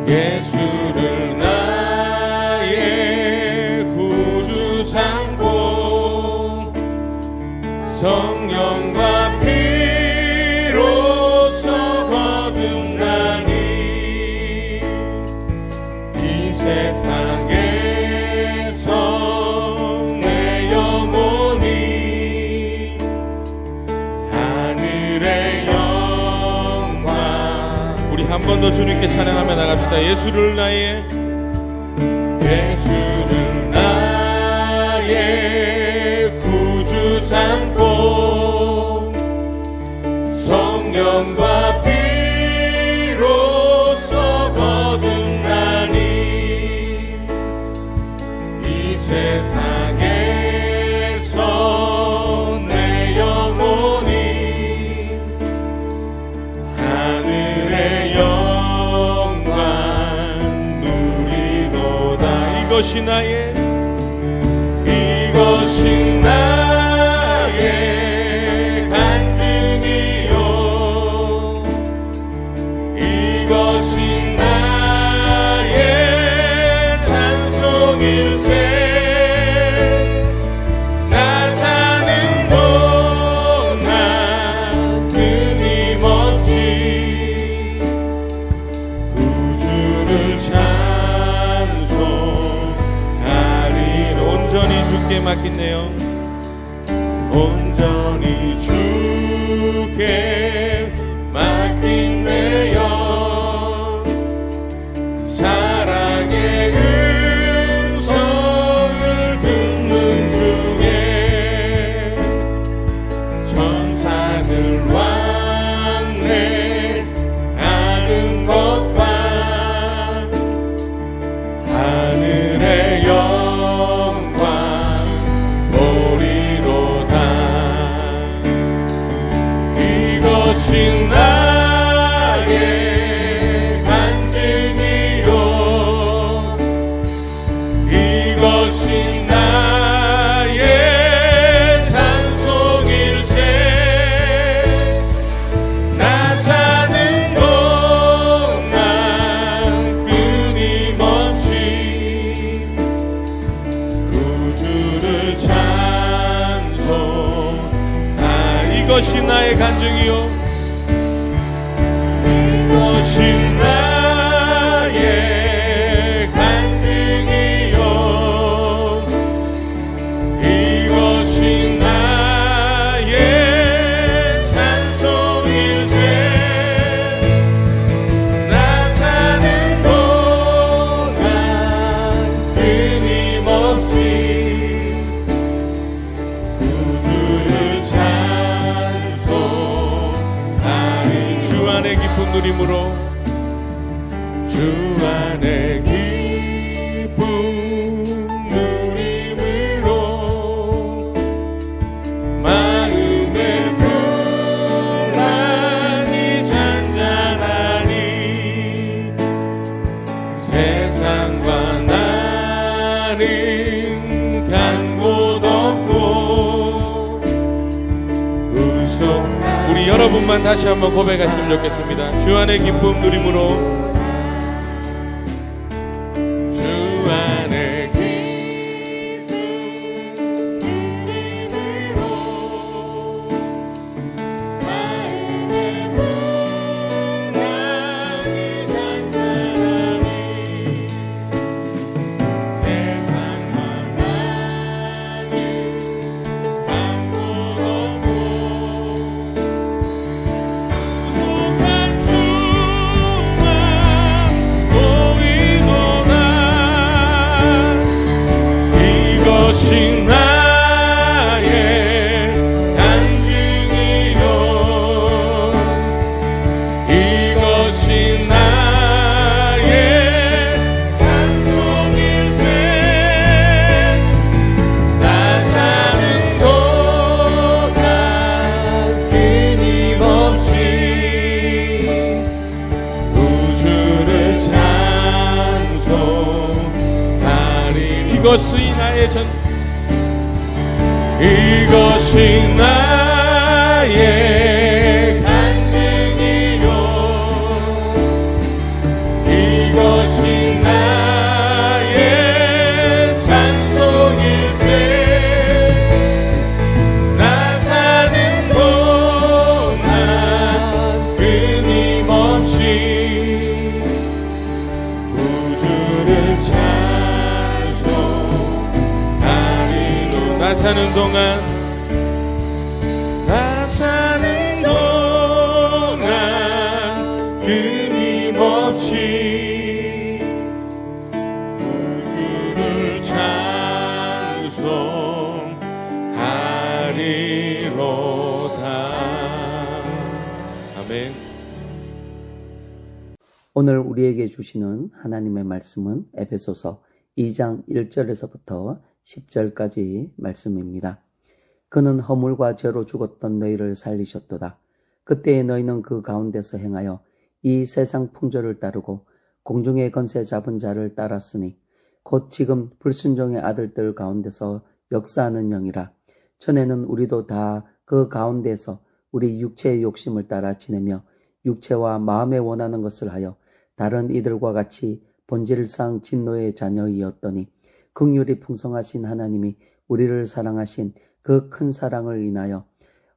예수를 나의 구주 삼고 성령과 피로써 거듭나니 이 세상에서 내 영혼이 하늘의 영광. 우리 한 번 더 주님께 찬양하며 나갑시다. 예수를 나의 구주 삼고 성령과 피로써 거듭나니 이 세상에서 내 영혼이 하늘의 영광 누리도다. 이것이 나의 간증이요 이것이 나의 찬송일세. 나 사는 동안 끊임없이 구주를 찬송하리. 온전히 주께 맡긴네요. 온전히 주께 맡긴네요. 사랑의 음성을 듣는 중에 천사들 왕래하는 것과 하늘의 영광 보리로다. 이것이 나의 간증이요 이것이 나의 찬송일세. 나 사는 동안 끊임없이 구주를 찬송하리. 이것이 나의 간증이요 이것이 나의 간증이요 이것이 나의 찬송일세. 나 사는 동안 끊임없이 구주를 찬송하리. 주 안의 기쁨 누림으로 주 안의 기쁨 누림으로 마음의 풍랑이 잔잔하니 세상과 나는 간 곳 없고 우리 여러분만 다시 한번 고백했으면 좋겠습니다. 주 안의 기쁨 누림으로 주 안의 기쁨 누림으로 마음의 풍랑이 잔잔하니 세상과 나는 간 곳 없고 이것이 나의 간증이요 이것이 나의 찬송일세. 나 사는 동안 끊임없이 구주를 찬송하리. 이것이 나의 이것이 나의 간증이요 이것 사는 동안 끊임없이 주를 찬송하리로다. 아멘. 오늘 우리에게 주시는 하나님의 말씀은 에베소서 2장 1절에서부터 10절까지 말씀입니다. 그는 허물과 죄로 죽었던 너희를 살리셨도다. 그때에 너희는 그 가운데서 행하여 이 세상 풍조를 따르고 공중의 권세 잡은 자를 따랐으니 곧 지금 불순종의 아들들 가운데서 역사하는 영이라. 전에는 우리도 다 그 가운데서 우리 육체의 욕심을 따라 지내며 육체와 마음에 원하는 것을 하여 다른 이들과 같이 본질상 진노의 자녀이었더니 긍휼이 풍성하신 하나님이 우리를 사랑하신 그 큰 사랑을 인하여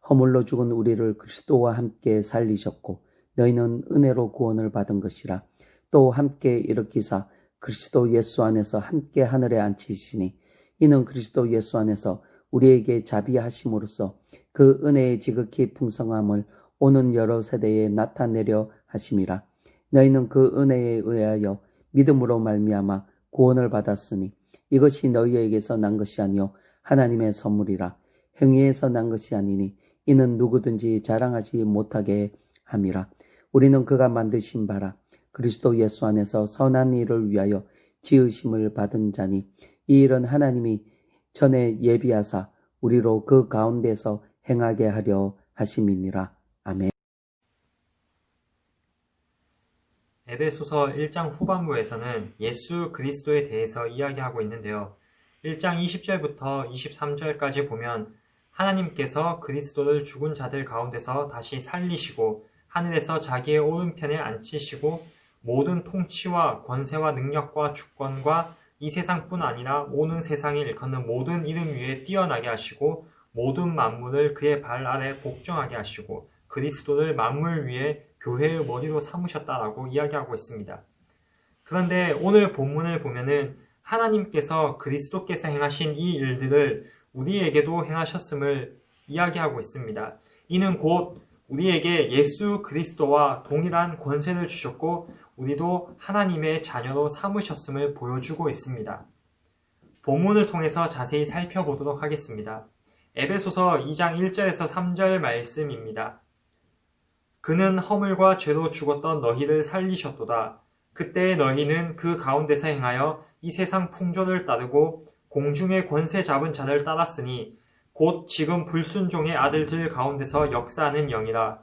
허물로 죽은 우리를 그리스도와 함께 살리셨고 너희는 은혜로 구원을 받은 것이라. 또 함께 일으키사 그리스도 예수 안에서 함께 하늘에 앉히시니 이는 그리스도 예수 안에서 우리에게 자비하심으로써 그 은혜의 지극히 풍성함을 오는 여러 세대에 나타내려 하심이라. 너희는 그 은혜에 의하여 믿음으로 말미암아 구원을 받았으니 이것이 너희에게서 난 것이 아니요 하나님의 선물이라. 행위에서 난 것이 아니니 이는 누구든지 자랑하지 못하게 함이라. 우리는 그가 만드신 바라 그리스도 예수 안에서 선한 일을 위하여 지으심을 받은 자니 이 일은 하나님이 전에 예비하사 우리로 그 가운데서 행하게 하려 하심이니라. 아멘. 에베소서 1장 후반부에서는 예수 그리스도에 대해서 이야기하고 있는데요. 1장 20절부터 23절까지 보면 하나님께서 그리스도를 죽은 자들 가운데서 다시 살리시고 하늘에서 자기의 오른편에 앉히시고 모든 통치와 권세와 능력과 주권과 이 세상뿐 아니라 오는 세상에 일컫는 모든 이름 위에 뛰어나게 하시고 모든 만물을 그의 발 아래 복종하게 하시고 그리스도를 만물 위에 교회의 머리로 삼으셨다라고 이야기하고 있습니다. 그런데 오늘 본문을 보면은 하나님께서 그리스도께서 행하신 이 일들을 우리에게도 행하셨음을 이야기하고 있습니다. 이는 곧 우리에게 예수 그리스도와 동일한 권세를 주셨고 우리도 하나님의 자녀로 삼으셨음을 보여주고 있습니다. 본문을 통해서 자세히 살펴보도록 하겠습니다. 에베소서 2장 1절에서 3절 말씀입니다. 그는 허물과 죄로 죽었던 너희를 살리셨도다. 그때 너희는 그 가운데서 행하여 이 세상 풍조를 따르고 공중의 권세 잡은 자를 따랐으니 곧 지금 불순종의 아들들 가운데서 역사하는 영이라.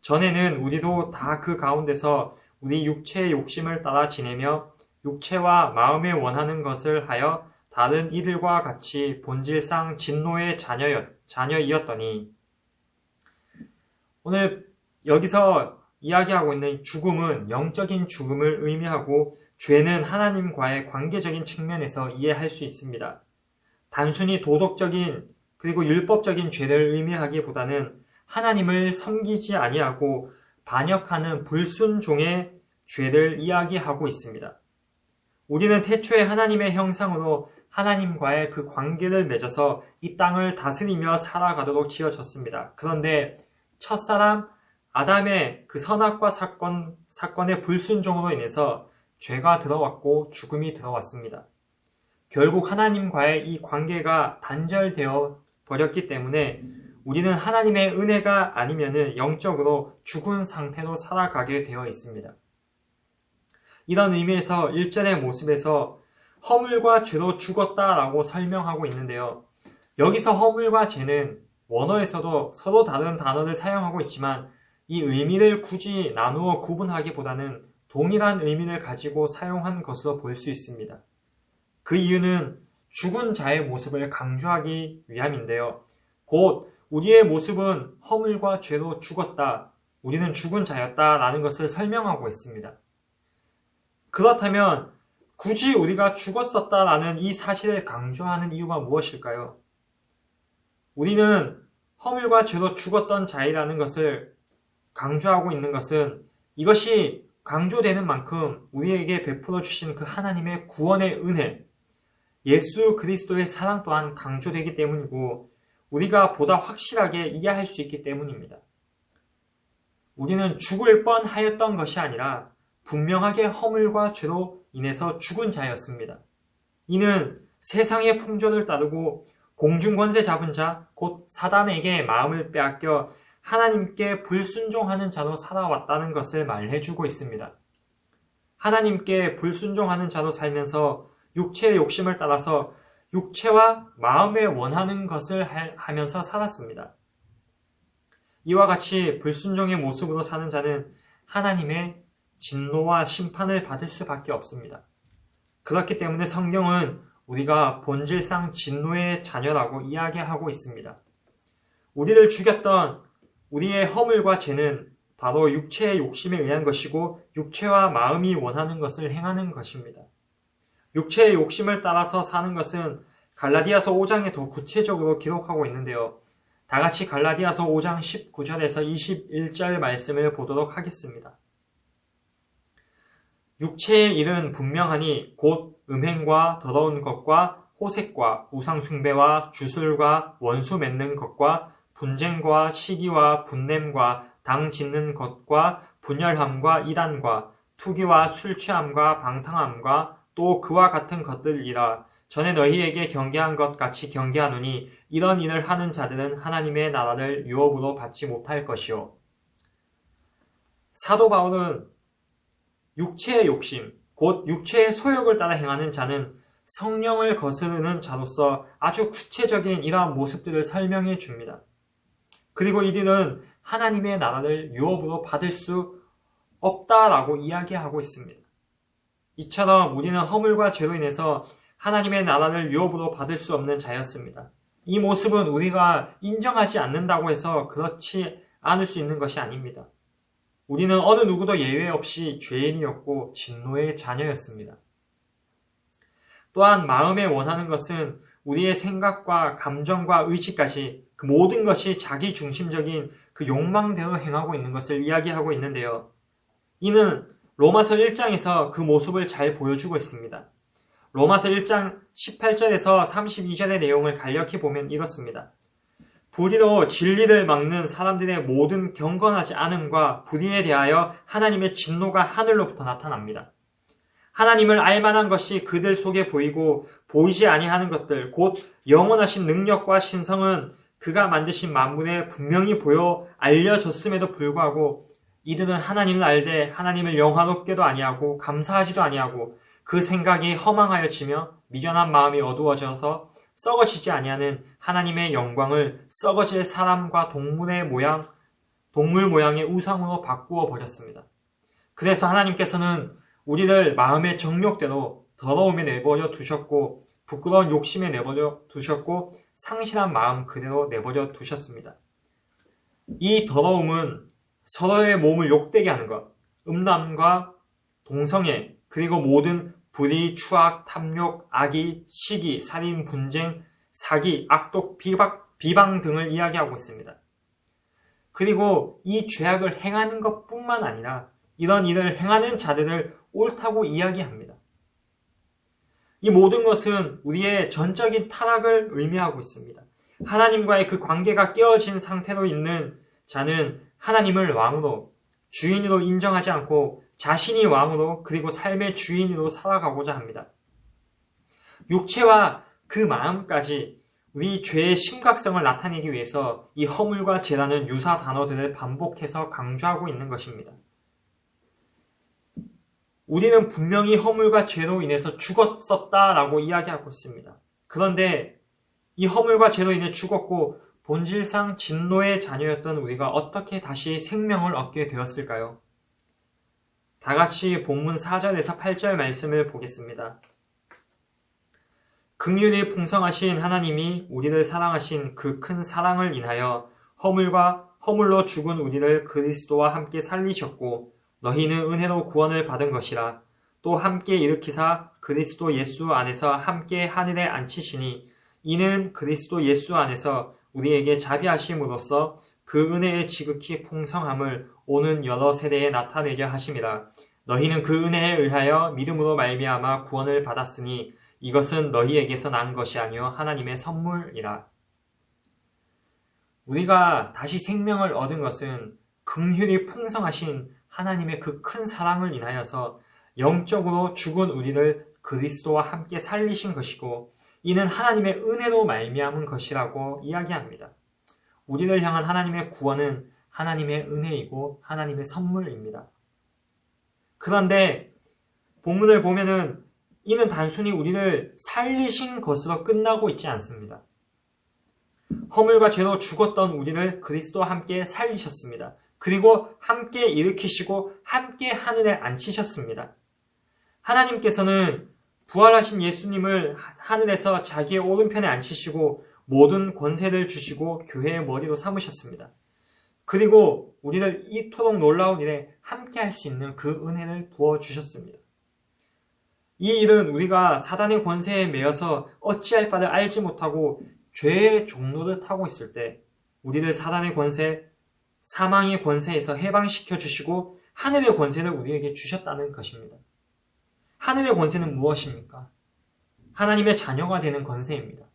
전에는 우리도 다 그 가운데서 우리 육체의 욕심을 따라 지내며 육체와 마음에 원하는 것을 하여 다른 이들과 같이 본질상 진노의 자녀이었더니. 오늘 여기서 이야기하고 있는 죽음은 영적인 죽음을 의미하고 죄는 하나님과의 관계적인 측면에서 이해할 수 있습니다. 단순히 도덕적인 그리고 율법적인 죄를 의미하기보다는 하나님을 섬기지 아니하고 반역하는 불순종의 죄를 이야기하고 있습니다. 우리는 태초에 하나님의 형상으로 하나님과의 그 관계를 맺어서 이 땅을 다스리며 살아가도록 지어졌습니다. 그런데 첫사람 아담의 그 선악과 사건의 불순종으로 인해서 죄가 들어왔고 죽음이 들어왔습니다. 결국 하나님과의 이 관계가 단절되어 버렸기 때문에 우리는 하나님의 은혜가 아니면은 영적으로 죽은 상태로 살아가게 되어 있습니다. 이런 의미에서 1절의 모습에서 허물과 죄로 죽었다라고 설명하고 있는데요. 여기서 허물과 죄는 원어에서도 서로 다른 단어를 사용하고 있지만 이 의미를 굳이 나누어 구분하기보다는 동일한 의미를 가지고 사용한 것으로 볼 수 있습니다. 그 이유는 죽은 자의 모습을 강조하기 위함인데요. 곧 우리의 모습은 허물과 죄로 죽었다, 우리는 죽은 자였다라는 것을 설명하고 있습니다. 그렇다면 굳이 우리가 죽었었다라는 이 사실을 강조하는 이유가 무엇일까요? 우리는 허물과 죄로 죽었던 자이라는 것을 강조하고 있는 것은 이것이 강조되는 만큼 우리에게 베풀어 주신 그 하나님의 구원의 은혜, 예수 그리스도의 사랑 또한 강조되기 때문이고 우리가 보다 확실하게 이해할 수 있기 때문입니다. 우리는 죽을 뻔하였던 것이 아니라 분명하게 허물과 죄로 인해서 죽은 자였습니다. 이는 세상의 풍조를 따르고 공중권세 잡은 자, 곧 사단에게 마음을 빼앗겨 하나님께 불순종하는 자로 살아왔다는 것을 말해주고 있습니다. 하나님께 불순종하는 자로 살면서 육체의 욕심을 따라서 육체와 마음에 원하는 것을 하면서 살았습니다. 이와 같이 불순종의 모습으로 사는 자는 하나님의 진노와 심판을 받을 수밖에 없습니다. 그렇기 때문에 성경은 우리가 본질상 진노의 자녀라고 이야기하고 있습니다. 우리를 죽였던 우리의 허물과 죄는 바로 육체의 욕심에 의한 것이고 육체와 마음이 원하는 것을 행하는 것입니다. 육체의 욕심을 따라서 사는 것은 갈라디아서 5장에 더 구체적으로 기록하고 있는데요. 다 같이 갈라디아서 5장 19절에서 21절 말씀을 보도록 하겠습니다. 육체의 일은 분명하니 곧 음행과 더러운 것과 호색과 우상숭배와 주술과 원수 맺는 것과 분쟁과 시기와 분냄과 당 짓는 것과 분열함과 이단과 투기와 술취함과 방탕함과 또 그와 같은 것들이라. 전에 너희에게 경계한 것 같이 경계하노니 이런 일을 하는 자들은 하나님의 나라를 유업으로 받지 못할 것이요. 사도 바울은 육체의 욕심, 곧 육체의 소욕을 따라 행하는 자는 성령을 거스르는 자로서 아주 구체적인 이러한 모습들을 설명해 줍니다. 그리고 이들은 하나님의 나라를 유업으로 받을 수 없다라고 이야기하고 있습니다. 이처럼 우리는 허물과 죄로 인해서 하나님의 나라를 유업으로 받을 수 없는 자였습니다. 이 모습은 우리가 인정하지 않는다고 해서 그렇지 않을 수 있는 것이 아닙니다. 우리는 어느 누구도 예외 없이 죄인이었고 진노의 자녀였습니다. 또한 마음에 원하는 것은 우리의 생각과 감정과 의지까지 그 모든 것이 자기 중심적인 그 욕망대로 행하고 있는 것을 이야기하고 있는데요. 이는 로마서 1장에서 그 모습을 잘 보여주고 있습니다. 로마서 1장 18절에서 32절의 내용을 간략히 보면 이렇습니다. 불의로 진리를 막는 사람들의 모든 경건하지 않음과 불의에 대하여 하나님의 진노가 하늘로부터 나타납니다. 하나님을 알만한 것이 그들 속에 보이고 보이지 아니하는 것들 곧 영원하신 능력과 신성은 그가 만드신 만물에 분명히 보여 알려졌음에도 불구하고 이들은 하나님을 알되 하나님을 영화롭게도 아니하고 감사하지도 아니하고 그 생각이 허망하여지며 미련한 마음이 어두워져서 썩어지지 아니하는 하나님의 영광을 썩어질 사람과 동물 모양의 우상으로 바꾸어 버렸습니다. 그래서 하나님께서는 우리를 마음의 정욕대로 더러움에 내버려 두셨고 부끄러운 욕심에 내버려 두셨고 상실한 마음 그대로 내버려 두셨습니다. 이 더러움은 서로의 몸을 욕되게 하는 것, 음란과 동성애, 그리고 모든 불의, 추악, 탐욕, 악의, 시기, 살인, 분쟁, 사기, 악독, 비방 등을 이야기하고 있습니다. 그리고 이 죄악을 행하는 것뿐만 아니라 이런 일을 행하는 자들을 옳다고 이야기합니다. 이 모든 것은 우리의 전적인 타락을 의미하고 있습니다. 하나님과의 그 관계가 깨어진 상태로 있는 자는 하나님을 왕으로, 주인으로 인정하지 않고 자신이 왕으로 그리고 삶의 주인으로 살아가고자 합니다. 육체와 그 마음까지 우리 죄의 심각성을 나타내기 위해서 이 허물과 죄라는 유사 단어들을 반복해서 강조하고 있는 것입니다. 우리는 분명히 허물과 죄로 인해서 죽었었다라고 이야기하고 있습니다. 그런데 이 허물과 죄로 인해 죽었고 본질상 진노의 자녀였던 우리가 어떻게 다시 생명을 얻게 되었을까요? 다 같이 본문 4절에서 8절 말씀을 보겠습니다. 긍휼이 풍성하신 하나님이 우리를 사랑하신 그 큰 사랑을 인하여 허물로 죽은 우리를 그리스도와 함께 살리셨고 너희는 은혜로 구원을 받은 것이라. 또 함께 일으키사 그리스도 예수 안에서 함께 하늘에 앉히시니 이는 그리스도 예수 안에서 우리에게 자비하심으로써 그 은혜의 지극히 풍성함을 오는 여러 세대에 나타내려 하심이라. 너희는 그 은혜에 의하여 믿음으로 말미암아 구원을 받았으니 이것은 너희에게서 난 것이 아니요 하나님의 선물이라. 우리가 다시 생명을 얻은 것은 긍휼이 풍성하신 하나님의 그 큰 사랑을 인하여서 영적으로 죽은 우리를 그리스도와 함께 살리신 것이고, 이는 하나님의 은혜로 말미암은 것이라고 이야기합니다. 우리를 향한 하나님의 구원은 하나님의 은혜이고 하나님의 선물입니다. 그런데 본문을 보면은 이는 단순히 우리를 살리신 것으로 끝나고 있지 않습니다. 허물과 죄로 죽었던 우리를 그리스도와 함께 살리셨습니다. 그리고 함께 일으키시고 함께 하늘에 앉히셨습니다. 하나님께서는 부활하신 예수님을 하늘에서 자기의 오른편에 앉히시고 모든 권세를 주시고 교회의 머리로 삼으셨습니다. 그리고 우리를 이토록 놀라운 일에 함께 할 수 있는 그 은혜를 부어주셨습니다. 이 일은 우리가 사단의 권세에 매여서 어찌할 바를 알지 못하고 죄의 종로를 타고 있을 때 우리를 사단의 권세, 사망의 권세에서 해방시켜 주시고 하늘의 권세를 우리에게 주셨다는 것입니다. 하늘의 권세는 무엇입니까? 하나님의 자녀가 되는 권세입니다.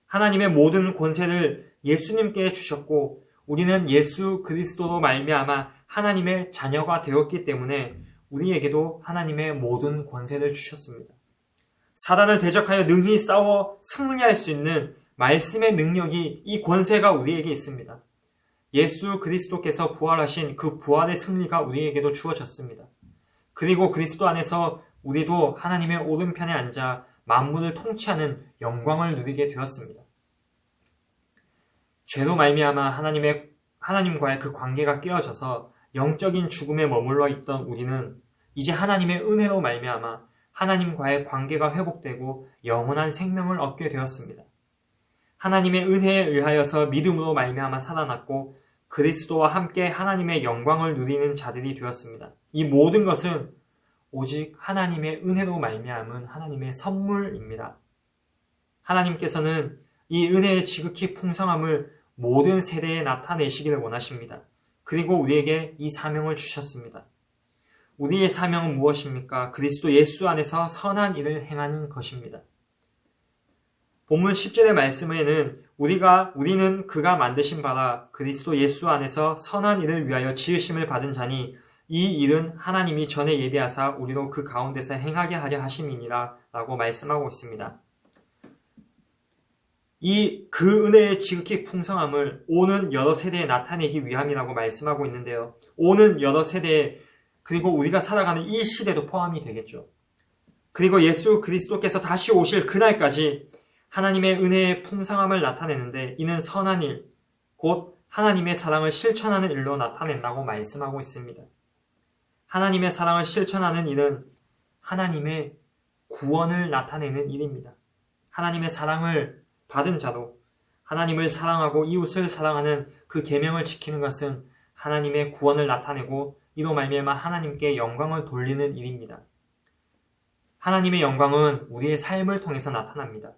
하나님의 모든 권세를 예수님께 주셨고 우리는 예수 그리스도로 말미암아 하나님의 자녀가 되었기 때문에 우리에게도 하나님의 모든 권세를 주셨습니다. 사단을 대적하여 능히 싸워 승리할 수 있는 말씀의 능력이, 이 권세가 우리에게 있습니다. 예수 그리스도께서 부활하신 그 부활의 승리가 우리에게도 주어졌습니다. 그리고 그리스도 안에서 우리도 하나님의 오른편에 앉아 만물을 통치하는 영광을 누리게 되었습니다. 죄로 말미암아 하나님과의 그 관계가 깨어져서 영적인 죽음에 머물러 있던 우리는 이제 하나님의 은혜로 말미암아 하나님과의 관계가 회복되고 영원한 생명을 얻게 되었습니다. 하나님의 은혜에 의하여서 믿음으로 말미암아 살아났고 그리스도와 함께 하나님의 영광을 누리는 자들이 되었습니다. 이 모든 것은 오직 하나님의 은혜로 말미암은 하나님의 선물입니다. 하나님께서는 이 은혜의 지극히 풍성함을 모든 세대에 나타내시기를 원하십니다. 그리고 우리에게 이 사명을 주셨습니다. 우리의 사명은 무엇입니까? 그리스도 예수 안에서 선한 일을 행하는 것입니다. 본문 10절의 말씀에는 우리는 그가 만드신 바라 그리스도 예수 안에서 선한 일을 위하여 지으심을 받은 자니 이 일은 하나님이 전에 예비하사 우리로 그 가운데서 행하게 하려 하심이니라 라고 말씀하고 있습니다. 그 은혜의 지극히 풍성함을 오는 여러 세대에 나타내기 위함이라고 말씀하고 있는데요. 오는 여러 세대에, 그리고 우리가 살아가는 이 시대도 포함이 되겠죠. 그리고 예수 그리스도께서 다시 오실 그날까지 하나님의 은혜의 풍성함을 나타내는데 이는 선한 일, 곧 하나님의 사랑을 실천하는 일로 나타낸다고 말씀하고 있습니다. 하나님의 사랑을 실천하는 일은 하나님의 구원을 나타내는 일입니다. 하나님의 사랑을 받은 자도 하나님을 사랑하고 이웃을 사랑하는 그 계명을 지키는 것은 하나님의 구원을 나타내고 이로 말미암아 하나님께 영광을 돌리는 일입니다. 하나님의 영광은 우리의 삶을 통해서 나타납니다.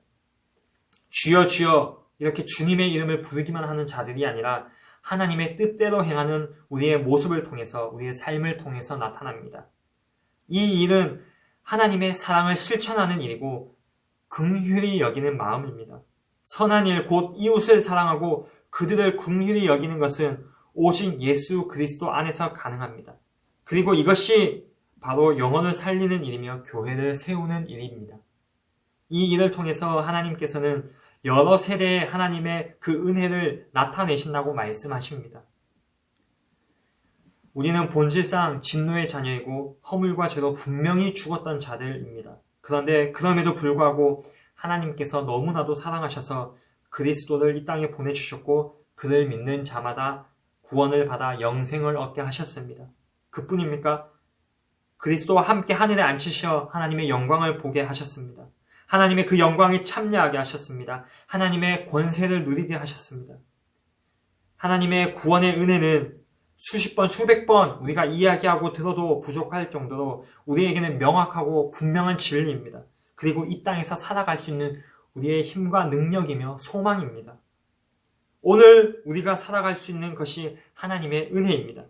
주여 주여 이렇게 주님의 이름을 부르기만 하는 자들이 아니라 하나님의 뜻대로 행하는 우리의 모습을 통해서, 우리의 삶을 통해서 나타납니다. 이 일은 하나님의 사랑을 실천하는 일이고 긍휼히 여기는 마음입니다. 선한 일, 곧 이웃을 사랑하고 그들을 긍휼히 여기는 것은 오직 예수 그리스도 안에서 가능합니다. 그리고 이것이 바로 영혼을 살리는 일이며 교회를 세우는 일입니다. 이 일을 통해서 하나님께서는 여러 세대에 하나님의 그 은혜를 나타내신다고 말씀하십니다. 우리는 본질상 진노의 자녀이고 허물과 죄로 분명히 죽었던 자들입니다. 그런데 그럼에도 불구하고 하나님께서 너무나도 사랑하셔서 그리스도를 이 땅에 보내주셨고 그를 믿는 자마다 구원을 받아 영생을 얻게 하셨습니다. 그뿐입니까? 그리스도와 함께 하늘에 앉히셔 하나님의 영광을 보게 하셨습니다. 하나님의 그 영광에 참여하게 하셨습니다. 하나님의 권세를 누리게 하셨습니다. 하나님의 구원의 은혜는 수십 번, 수백 번 우리가 이야기하고 들어도 부족할 정도로 우리에게는 명확하고 분명한 진리입니다. 그리고 이 땅에서 살아갈 수 있는 우리의 힘과 능력이며 소망입니다. 오늘 우리가 살아갈 수 있는 것이 하나님의 은혜입니다.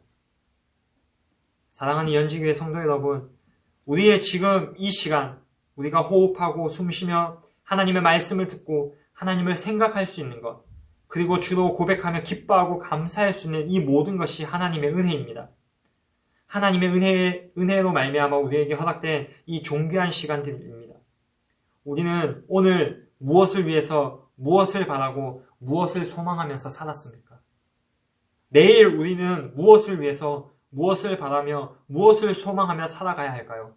사랑하는 연지교회 성도 여러분, 우리의 지금 이 시간, 우리가 호흡하고 숨쉬며 하나님의 말씀을 듣고 하나님을 생각할 수 있는 것, 그리고 주로 고백하며 기뻐하고 감사할 수 있는 이 모든 것이 하나님의 은혜입니다. 하나님의 은혜로 말미암아 우리에게 허락된 이 존귀한 시간들입니다. 우리는 오늘 무엇을 위해서, 무엇을 바라고, 무엇을 소망하면서 살았습니까? 내일 우리는 무엇을 위해서, 무엇을 바라며, 무엇을 소망하며 살아가야 할까요?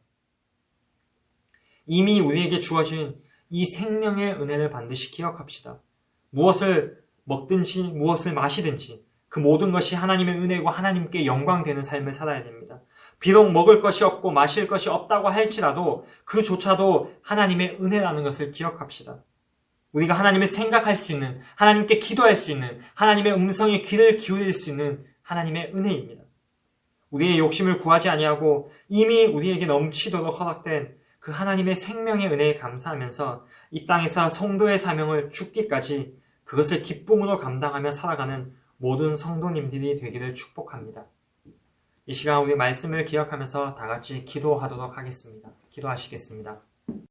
이미 우리에게 주어진 이 생명의 은혜를 반드시 기억합시다. 무엇을 먹든지 무엇을 마시든지 그 모든 것이 하나님의 은혜고 하나님께 영광되는 삶을 살아야 됩니다. 비록 먹을 것이 없고 마실 것이 없다고 할지라도 그조차도 하나님의 은혜라는 것을 기억합시다. 우리가 하나님을 생각할 수 있는, 하나님께 기도할 수 있는, 하나님의 음성에 귀를 기울일 수 있는 하나님의 은혜입니다. 우리의 욕심을 구하지 아니하고 이미 우리에게 넘치도록 허락된 그 하나님의 생명의 은혜에 감사하면서 이 땅에서 성도의 사명을 죽기까지 그것을 기쁨으로 감당하며 살아가는 모든 성도님들이 되기를 축복합니다. 이 시간 우리 말씀을 기억하면서 다 같이 기도하도록 하겠습니다. 기도하시겠습니다.